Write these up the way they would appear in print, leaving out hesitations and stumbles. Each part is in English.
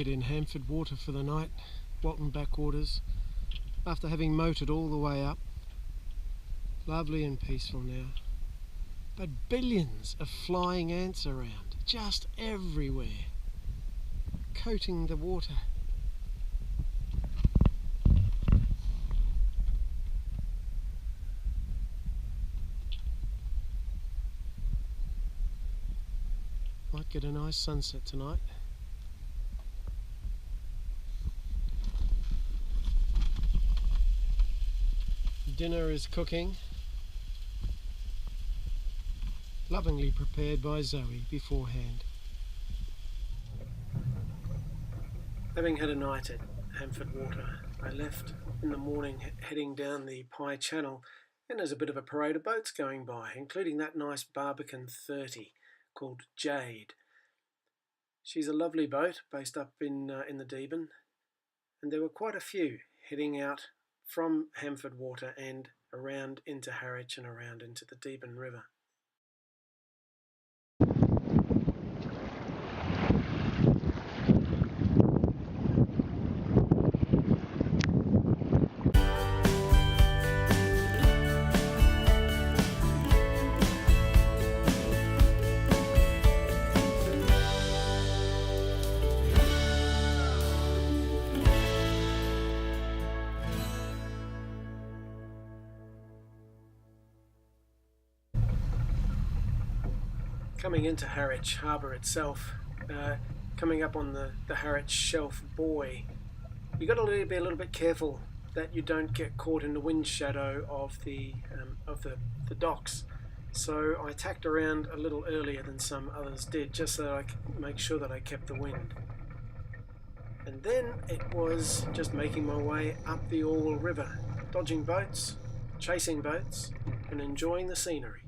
anchored in Hanford water for the night, Walton Backwaters, after having motored all the way up. Lovely and peaceful now. But billions of flying ants around, just everywhere, coating the water. Might get a nice sunset tonight. Dinner is cooking, lovingly prepared by Zoe beforehand. Having had a night at Hanford Water, I left in the morning heading down the Pye Channel, and there's a bit of a parade of boats going by, including that nice Barbican 30 called Jade. She's a lovely boat based up in the Deben, and there were quite a few heading out from Hanford Water and around into Harwich and around into the Deben River. Coming into Harwich Harbour itself, coming up on the Harwich Shelf buoy, you've got to be a little bit careful that you don't get caught in the wind shadow of the docks. So I tacked around a little earlier than some others did, just so that I could make sure that I kept the wind. And then it was just making my way up the Orwell River, dodging boats, chasing boats, and enjoying the scenery.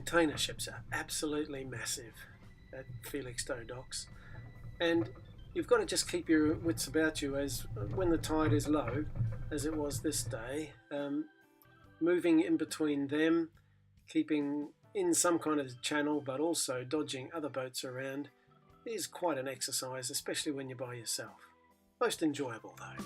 Container ships are absolutely massive at Felixstowe docks, and you've got to just keep your wits about you as when the tide is low, as it was this day, moving in between them, keeping in some kind of channel but also dodging other boats around is quite an exercise, especially when you're by yourself. Most enjoyable though.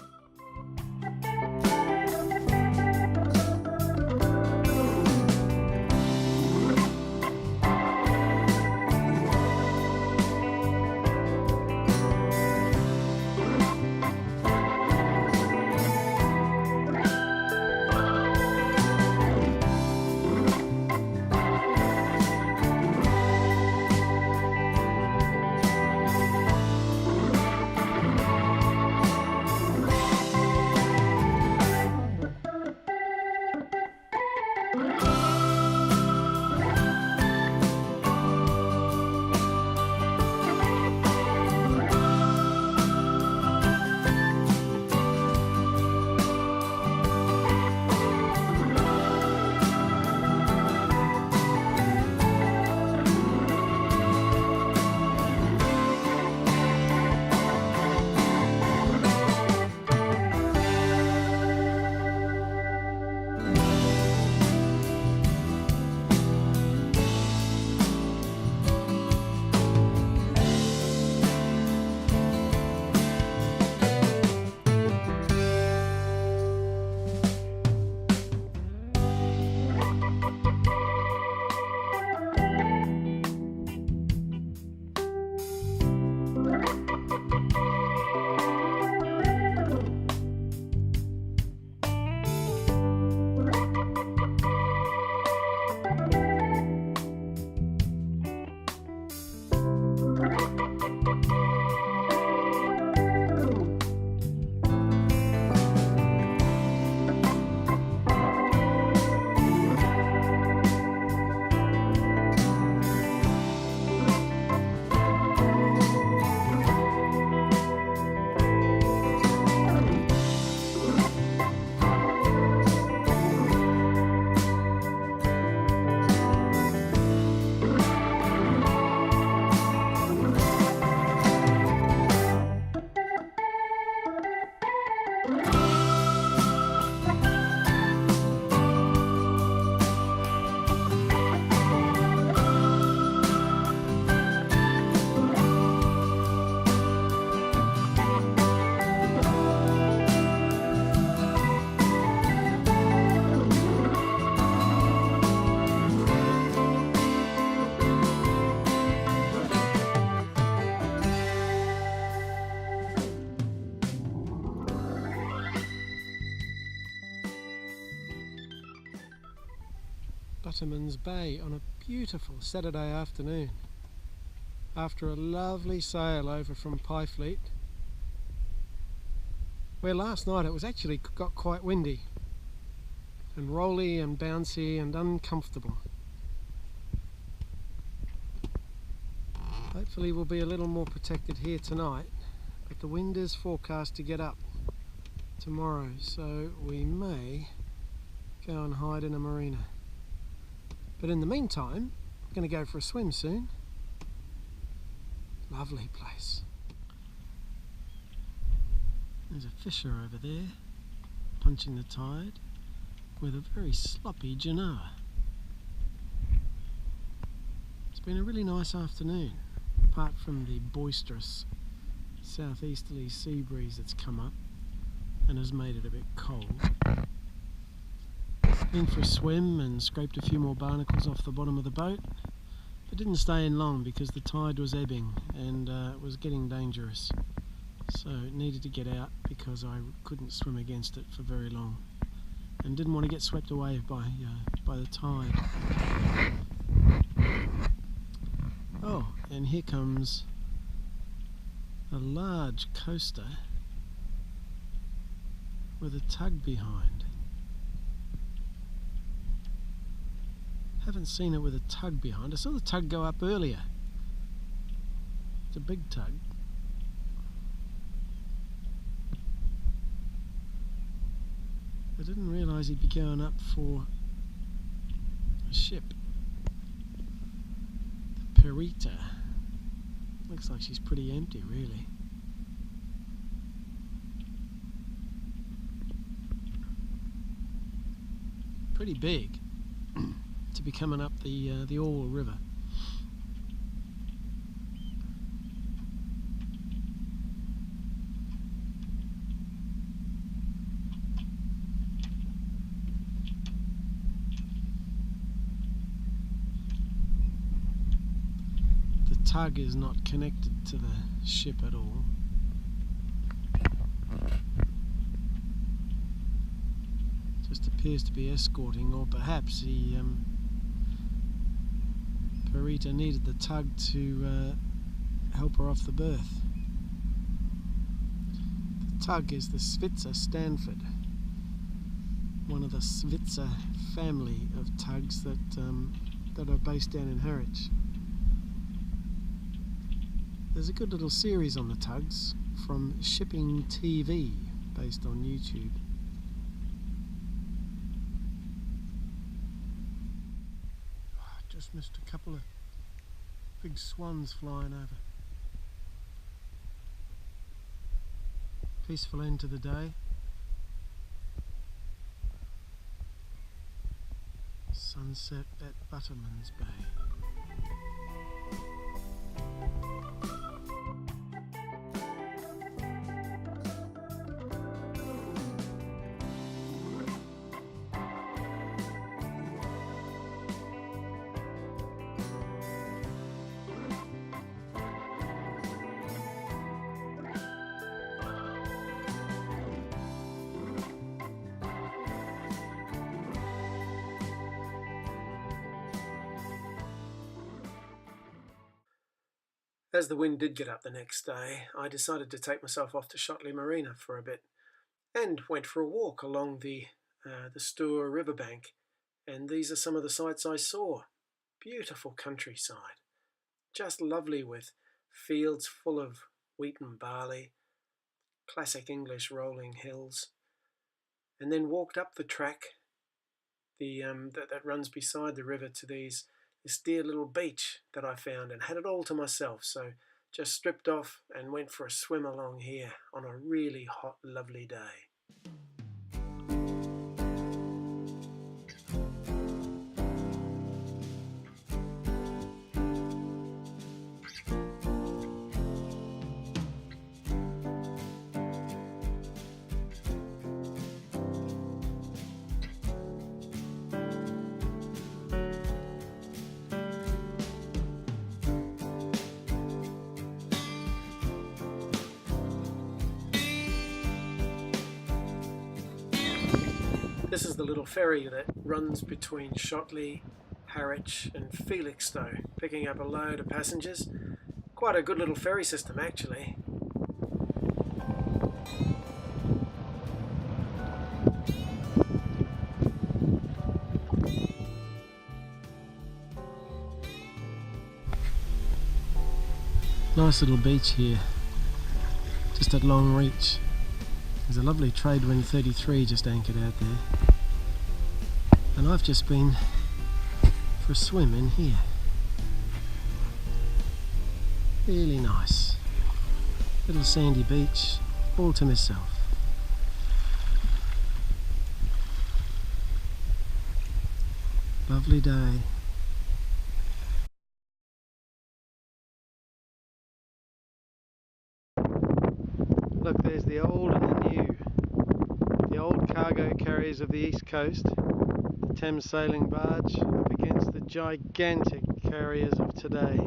Buttermans Bay on a beautiful Saturday afternoon. After a lovely sail over from Pyfleet, where last night it was actually got quite windy and rolly and bouncy and uncomfortable. Hopefully we'll be a little more protected here tonight, but the wind is forecast to get up tomorrow, so we may go and hide in a marina. But in the meantime, I'm going to go for a swim soon. Lovely place. There's a fisher over there, punching the tide with a very sloppy genoa. It's been a really nice afternoon, apart from the boisterous southeasterly sea breeze that's come up and has made it a bit cold. Been for a swim and scraped a few more barnacles off the bottom of the boat, but didn't stay in long because the tide was ebbing and it was getting dangerous. So needed to get out because I couldn't swim against it for very long and didn't want to get swept away by the tide. Oh, and here comes a large coaster with a tug behind. Haven't seen it with a tug behind. I saw the tug go up earlier. It's a big tug. I didn't realise he'd be going up for a ship. The Perita. Looks like she's pretty empty, really. Pretty big to be coming up the Orwell River. The tug is not connected to the ship at all. Just appears to be escorting, or perhaps he Marina needed the tug to help her off the berth. The tug is the Svitzer Stanford, one of the Svitzer family of tugs that are based down in Harwich. There's a good little series on the tugs from Shipping TV based on YouTube. Just missed a couple of big swans flying over. Peaceful end to the day. Sunset at Buttermans Bay. As the wind did get up the next day, I decided to take myself off to Shotley Marina for a bit and went for a walk along the Stour riverbank. And these are some of the sights I saw. Beautiful countryside, just lovely, with fields full of wheat and barley, classic English rolling hills, and then walked up the track that runs beside the river to this dear little beach that I found, and had it all to myself. So just stripped off and went for a swim along here on a really hot, lovely day. This is the little ferry that runs between Shotley Harwich and Felixstowe, picking up a load of passengers. Quite a good little ferry system actually. Nice little beach here, just at Long Reach. There's a lovely Tradewind 33 just anchored out there. And I've just been for a swim in here. Really nice. Little sandy beach, all to myself. Lovely day. Look, there's the old and the new. The old cargo carriers of the East Coast, the Thames sailing barge, up against the gigantic carriers of today.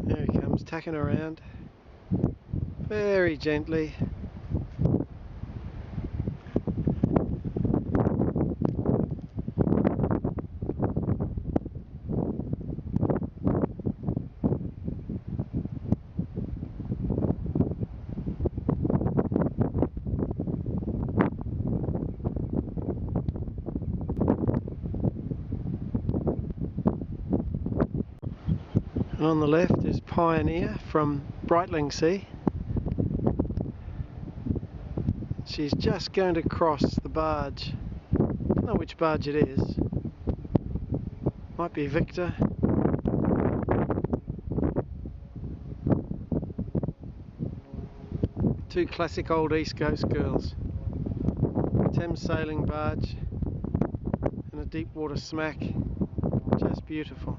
There he comes, tacking around, very gently. And on the left is Pioneer from Brightlingsea. She's just going to cross the barge. Don't know which barge it is. Might be Victor. Two classic old East Coast girls. Thames sailing barge and a deep water smack. Just beautiful.